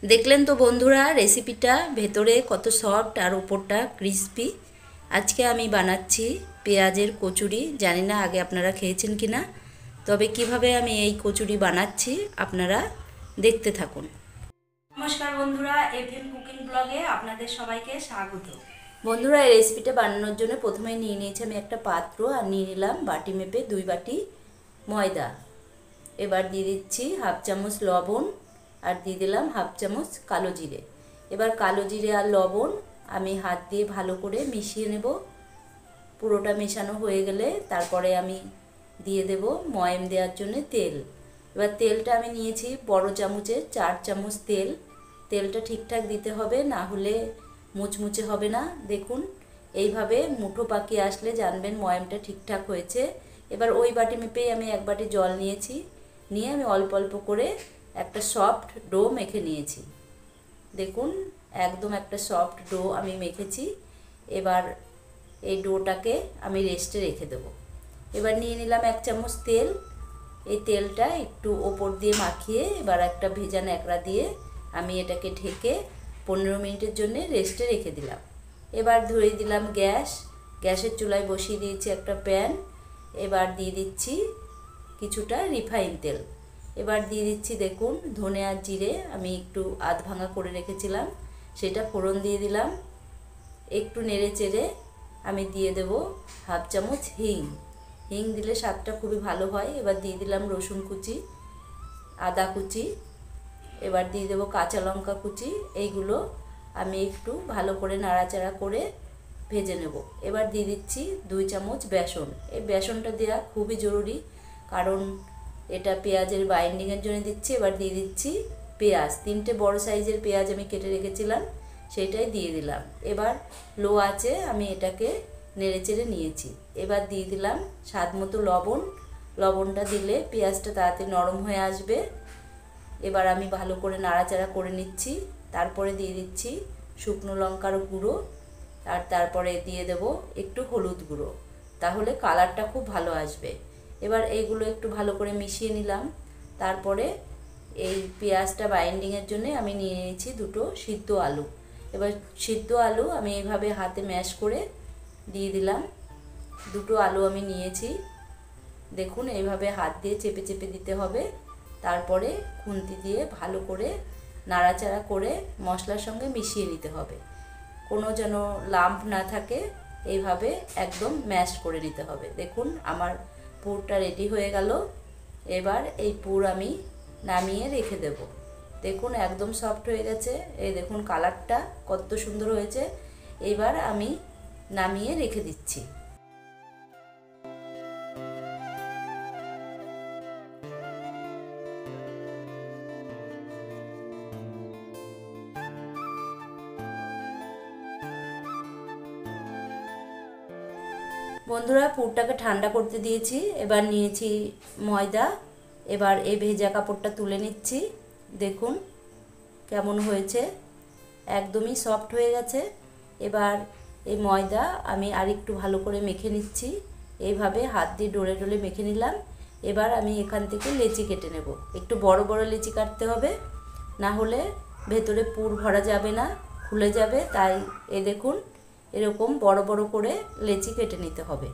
দেখলেন তো বন্ধুরা রেসিপিটা ভেতরে কত সফট আর উপরটা ক্রিস্পি। আজকে আমি বানাচ্ছি পেঁয়াজের কচুরি। জানি না আগে আপনারা খেয়েছেন কি না, তবে কিভাবে আমি এই কচুরি বানাচ্ছি আপনারা দেখতে থাকুন। নমস্কার বন্ধুরা, এফএম কুকিং ব্লগে আপনাদের সবাইকে স্বাগত। বন্ধুরা এই রেসিপিটা বানানোর জন্য প্রথমেই নিয়ে নিয়েছি আমি একটা পাত্র, আর নিয়ে নিলাম বাটি মেপে 2 বাটি ময়দা। এবার দিয়ে দিচ্ছি হাফ চামচ লবণ, আর দিয়ে দিলাম হাফ চামচ কালো জিরে। এবার কালো জিরে আর লবণ আমি হাত দিয়ে ভালো করে মিশিয়ে নেব। পুরোটা মেশানো হয়ে গেলে তারপরে আমি দিয়ে দেব ময়াম দেওয়ার জন্য তেল। এবার তেলটা আমি নিয়েছি বড় চামচের 4 চামচ তেল। তেলটা ঠিকঠাক দিতে হবে, না হলে মুচমুচে হবে না। দেখুন এইভাবে মুঠো পাকিয়ে আসলে জানবেন ময়ামটা ঠিকঠাক হয়েছে। এবার ওই বাটি মেপেই আমি 1 বাটি জল নিয়েছি, নিয়ে আমি অল্প অল্প করে একটা সফট ডো মেখে নিয়েছি। দেখুন একদম একটা সফট ডো আমি মেখেছি। এবার এই ডোটাকে আমি রেস্টে রেখে দেব। এবার নিয়ে নিলাম 1 চামচ তেল। এই তেলটা একটু ওপর দিয়ে মাখিয়ে এবার একটা ভেজা ন্যাকড়া দিয়ে আমি এটাকে ঢেকে 15 মিনিটের জন্য রেস্টে রেখে দিলাম। এবার ধরিয়ে দিলাম গ্যাসের চুলায় বসিয়ে দিয়েছি একটা প্যান। এবার দিয়ে দিচ্ছি কিছুটা রিফাইন তেল। এবার দিয়ে দিচ্ছি দেখুন ধনে আর জিরে আমি একটু আধ ভাঙা করে রেখেছিলাম, সেটা ফোড়ন দিয়ে দিলাম। একটু নেড়ে চেড়ে আমি দিয়ে দেব হাফ চামচ হিং দিলে স্বাদটা খুবই ভালো হয়। এবার দিয়ে দিলাম রসুন কুচি, আদা কুচি, এবার দিয়ে দেব কাঁচা লঙ্কা কুচি। এইগুলো আমি একটু ভালো করে নাড়াচাড়া করে ভেজে নেব। এবার দিয়ে দিচ্ছি 2 চামচ বেসন। এই বেসনটা দেওয়া খুবই জরুরি, কারণ এটা পেঁয়াজের বাইন্ডিংয়ের জন্য দিচ্ছি। এবার দিয়ে দিচ্ছি পেঁয়াজ, 3টে বড় সাইজের পেঁয়াজ আমি কেটে রেখেছিলাম, সেটাই দিয়ে দিলাম। এবার লো আঁচে আমি এটাকে নেড়েচেড়ে নিয়েছি। এবার দিয়ে দিলাম স্বাদ মতো লবণ। লবণটা দিলে পেঁয়াজটা তাড়াতাড়ি নরম হয়ে আসবে। এবার আমি ভালো করে নাড়াচাড়া করে নিচ্ছি। তারপরে দিয়ে দিচ্ছি শুকনো লঙ্কার গুঁড়ো, আর তারপরে দিয়ে দেব একটু হলুদ গুঁড়ো, তাহলে কালারটা খুব ভালো আসবে। এবার এইগুলো একটু ভালো করে মিশিয়ে নিলাম। তারপরে এই পেঁয়াজটা বাইন্ডিংয়ের জন্য আমি নিয়ে নিয়েছি 2টো সিদ্ধ আলু। এবার সিদ্ধ আলু আমি এইভাবে হাতে ম্যাশ করে দিয়ে দিলাম। 2টো আলু আমি নিয়েছি, দেখুন এইভাবে হাত দিয়ে চেপে চেপে দিতে হবে। তারপরে খুন্তি দিয়ে ভালো করে নাড়াচাড়া করে মশলার সঙ্গে মিশিয়ে নিতে হবে, কোনো যেন লাম্প না থাকে। এইভাবে একদম ম্যাশ করে নিতে হবে। দেখুন আমার পুরটা রেডি হয়ে গেল। এবার এই পুর আমি নামিয়ে রেখে দেব। দেখুন একদম সফট হয়ে গেছে। এই দেখুন কালারটা কত সুন্দর হয়েছে। এবার আমি নামিয়ে রেখে দিচ্ছি। বন্ধুরা পুরটাকে ঠান্ডা করতে দিয়েছি। এবার নিয়েছি ময়দা। এবার এই ভেজা কাপড়টা তুলে নিচ্ছি। দেখুন কেমন হয়েছে, একদমই সফট হয়ে গেছে। এবার এই ময়দা আমি আরেকটু ভালো করে মেখে নিচ্ছি। এইভাবে হাত দিয়ে ডলে ডলে মেখে নিলাম। এবার আমি এখান থেকে লেচি কেটে নেব। একটু বড় বড় লেচি কাটতে হবে, না হলে ভেতরে পুর ভরা যাবে না, খুলে যাবে। তাই দেখুন এরকম বড় বড় করে লেচি কেটে নিতে হবে।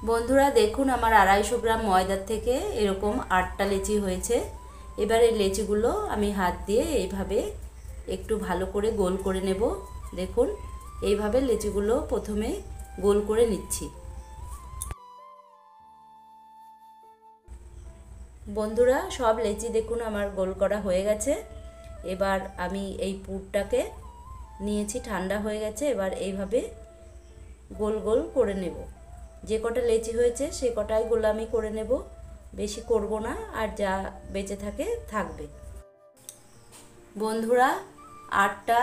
বন্ধুরা দেখুন আমার 250 গ্রাম ময়দার থেকে এরকম 8টা লেচি হয়েছে। এবার এই লেচিগুলো আমি হাত দিয়ে এইভাবে একটু ভালো করে গোল করে নেব। দেখুন এইভাবে লেচিগুলো প্রথমে গোল করে নিচ্ছি। বন্ধুরা সব লেচি দেখুন আমার গোল করা হয়ে গেছে। এবার আমি এই পুরটাকে নিয়েছি, ঠান্ডা হয়ে গেছে। এবার এইভাবে গোল গোল করে নেব। যে কটা লেচি হয়েছে সে কটাই গোলামি করে নেব, বেশি করব না, আর যা বেঁচে থাকে থাকবে। বন্ধুরা 8টা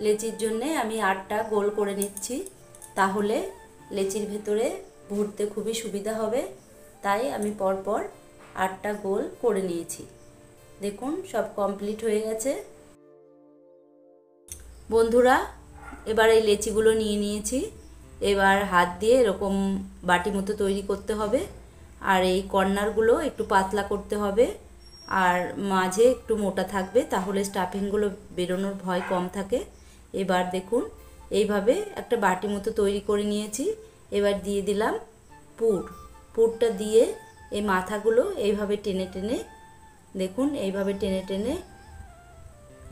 লেচির জন্যে আমি 8টা গোল করে নিচ্ছি, তাহলে লেচির ভেতরে ভরতে খুবই সুবিধা হবে। তাই আমি পরপর 8টা গোল করে নিয়েছি। দেখুন সব কমপ্লিট হয়ে গেছে। বন্ধুরা এবার এই লেচিগুলো নিয়ে নিয়েছি। এবার হাত দিয়ে এরকম বাটি মতো তৈরি করতে হবে, আর এই কর্নারগুলো একটু পাতলা করতে হবে, আর মাঝে একটু মোটা থাকবে, তাহলে স্টাফিংগুলো বেরোনোর ভয় কম থাকে। এবার দেখুন এইভাবে একটা বাটি মতো তৈরি করে নিয়েছি। এবার দিয়ে দিলাম পুরটা দিয়ে এই মাথাগুলো এইভাবে টেনে টেনে, দেখুন এইভাবে টেনে টেনে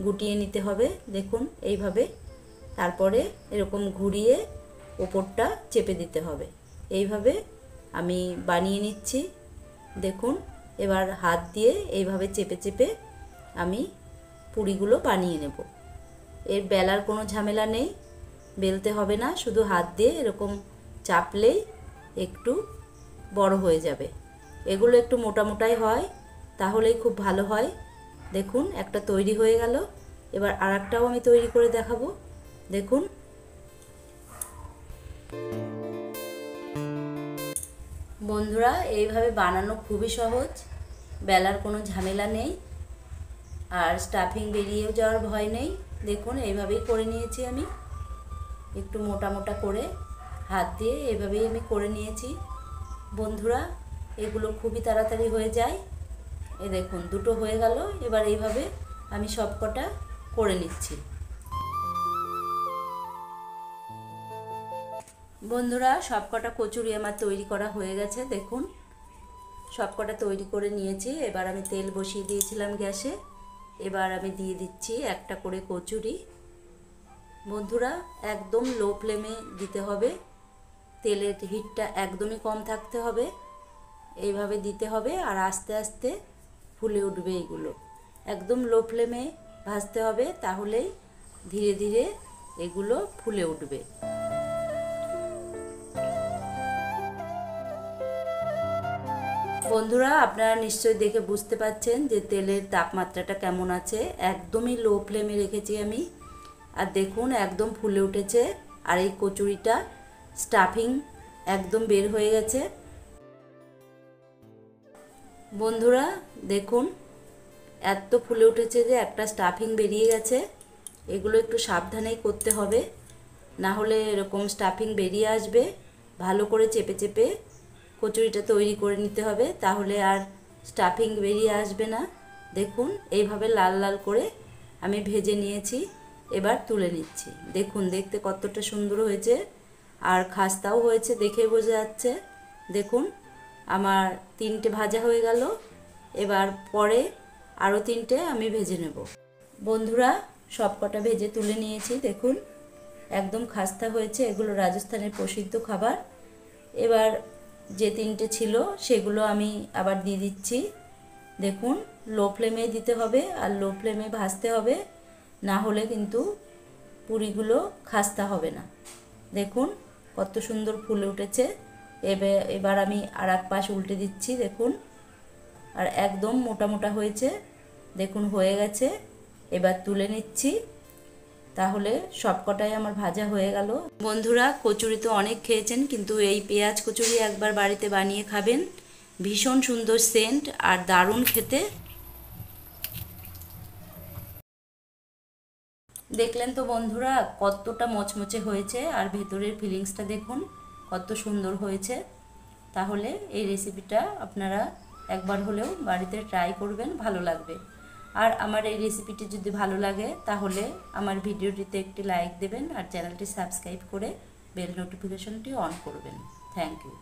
গুটিয়ে নিতে হবে। দেখুন এইভাবে, তারপরে এরকম ঘুরিয়ে ওপরটা চেপে দিতে হবে। এইভাবে আমি বানিয়ে নিচ্ছি। দেখুন এবার হাত দিয়ে এইভাবে চেপে চেপে আমি পুরিগুলো বানিয়ে নেব। এর বেলার কোনো ঝামেলা নেই, বেলতে হবে না, শুধু হাত দিয়ে এরকম চাপলেই একটু বড় হয়ে যাবে। এগুলো একটু মোটা মোটাই হয়, তাহলেই খুব ভালো হয়। দেখুন একটা তৈরি হয়ে গেল। এবার আরেকটাও আমি তৈরি করে দেখাবো। দেখুন বন্ধুরা, এইভাবে বানানো খুবই সহজ, বেলার কোনো ঝামেলা নেই, আর স্টাফিং বেরিয়েও যাওয়ার ভয় নেই। দেখুন এইভাবেই করে নিয়েছি আমি, একটু মোটা মোটা করে হাত দিয়ে এইভাবেই আমি করে নিয়েছি। বন্ধুরা এগুলো খুবই তাড়াতাড়ি হয়ে যায়। এই দেখুন দুটো হয়ে গেল। এবার এইভাবে আমি সবকটা করে নিচ্ছি। বন্ধুরা সবকটা কচুরি আমার তৈরি করা হয়ে গেছে। দেখুন সবকটা তৈরি করে নিয়েছি। এবার আমি তেল বসিয়ে দিয়েছিলাম গ্যাসে। এবার আমি দিয়ে দিচ্ছি একটা করে কচুরি। বন্ধুরা একদম লো ফ্লেমে দিতে হবে, তেলের হিটটা একদমই কম থাকতে হবে। এইভাবে দিতে হবে, আর আস্তে আস্তে ফুলে উঠবে। এগুলো একদম লো ফ্লেমে ভাজতে হবে, তাহলেই ধীরে ধীরে এগুলো ফুলে উঠবে। বন্ধুরা আপনারা নিশ্চয়ই দেখে বুঝতে পারছেন যে তেলের তাপমাত্রাটা কেমন আছে। একদমই লো ফ্লেমে রেখেছি আমি, আর দেখুন একদম ফুলে উঠেছে। আর এই কচুরিটা স্টাফিং একদম বের হয়ে গেছে। বন্ধুরা দেখুন এত ফুলে উঠেছে যে একটা স্টাফিং বেরিয়ে গেছে। এগুলো একটু সাবধানেই করতে হবে, না হলে এরকম স্টাফিং বেরিয়ে আসবে। ভালো করে চেপে চেপে কচুরিটা তৈরি করে নিতে হবে, তাহলে আর স্টাফিং বেরিয়ে আসবে না। দেখুন এইভাবে লাল লাল করে আমি ভেজে নিয়েছি। এবার তুলে নিচ্ছি। দেখুন দেখতে কতটা সুন্দর হয়েছে, আর খাস্তাও হয়েছে, দেখে বোঝা যাচ্ছে। দেখুন আমার 3টে ভাজা হয়ে গেল। এবার পরে আরও 3টে আমি ভেজে নেব। বন্ধুরা সবকটা ভেজে তুলে নিয়েছি। দেখুন একদম খাস্তা হয়েছে। এগুলো রাজস্থানের প্রসিদ্ধ খাবার। এবার যে 3টে ছিল সেগুলো আমি আবার দিয়ে দিচ্ছি। দেখুন লো ফ্লেমে দিতে হবে, আর লো ফ্লেমে ভাজতে হবে, না হলে কিন্তু পুরিগুলো খাস্তা হবে না। দেখুন কত সুন্দর ফুলে উঠেছে। এবার আমি আর এক পাশ উল্টে দিচ্ছি। দেখুন আর একদম মোটা মোটা হয়েছে। দেখুন হয়ে গেছে। এবার তুলে নিচ্ছি। তাহলে সবকটাই আমার ভাজা হয়ে গেল। বন্ধুরা কচুরি তো অনেক খেয়েছেন, কিন্তু এই পেঁয়াজ কচুরি একবার বাড়িতে বানিয়ে খাবেন। ভীষণ সুন্দর সেন্ট আর দারুণ খেতে। দেখলেন তো বন্ধুরা কতটা মচমচে হয়েছে, আর ভেতরের ফিলিংসটা দেখুন কত সুন্দর হয়েছে। তাহলে এই রেসিপিটা আপনারা একবার হলেও বাড়িতে ট্রাই করবেন, ভালো লাগবে। আর আমার এই রেসিপিটি যদি ভালো লাগে তাহলে আমার ভিডিওটিতে একটি লাইক দেবেন, আর চ্যানেলটি সাবস্ক্রাইব করে বেল নোটিফিকেশনটি অন করবেন। Thank you.